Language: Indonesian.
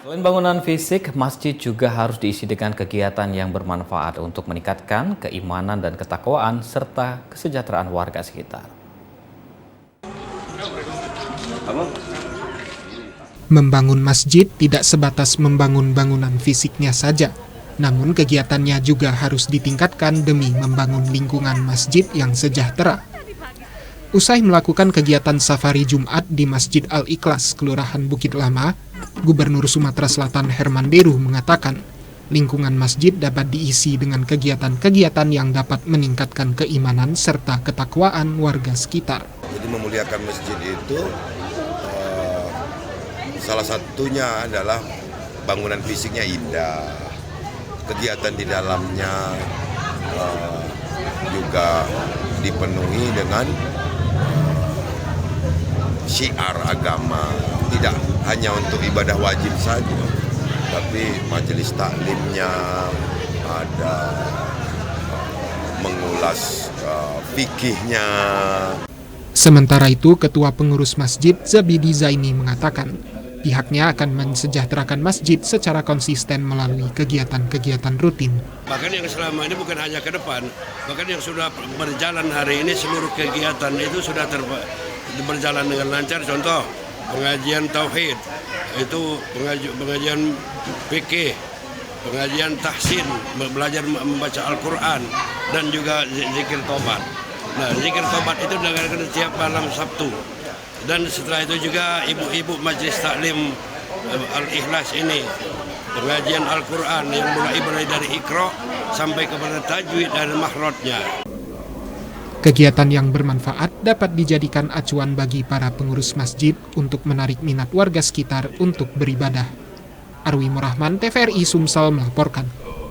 Selain bangunan fisik, masjid juga harus diisi dengan kegiatan yang bermanfaat untuk meningkatkan keimanan dan ketakwaan serta kesejahteraan warga sekitar. Membangun masjid tidak sebatas membangun bangunan fisiknya saja, namun kegiatannya juga harus ditingkatkan demi membangun lingkungan masjid yang sejahtera. Usai melakukan kegiatan safari Jumat di Masjid Al-Ikhlas, Kelurahan Bukit Lama, Gubernur Sumatera Selatan Herman Deru mengatakan, lingkungan masjid dapat diisi dengan kegiatan-kegiatan yang dapat meningkatkan keimanan serta ketakwaan warga sekitar. Jadi memuliakan masjid itu salah satunya adalah bangunan fisiknya indah, kegiatan di dalamnya juga dipenuhi dengan syiar agama, tidak hanya untuk ibadah wajib saja, tapi majelis taklimnya ada, mengulas fikihnya. Sementara itu, Ketua Pengurus Masjid Zabidi Zaini mengatakan, pihaknya akan mensejahterakan masjid secara konsisten melalui kegiatan-kegiatan rutin. Bahkan yang selama ini bukan hanya ke depan, bahkan yang sudah berjalan hari ini seluruh kegiatan itu sudah berjalan dengan lancar. Contoh pengajian tauhid, itu pengajian fikih, pengajian tahsin, belajar membaca Al-Quran, dan juga zikir tobat. Nah, zikir tobat itu dilakukan setiap malam Sabtu. Dan setelah itu juga ibu-ibu Majelis Taklim Al-Ikhlas ini pengajian Al-Quran yang mulai dari Iqra sampai kepada tajwid dan mahrotnya. Kegiatan yang bermanfaat dapat dijadikan acuan bagi para pengurus masjid untuk menarik minat warga sekitar untuk beribadah. Arwi Murahman, TVRI Sumsel melaporkan.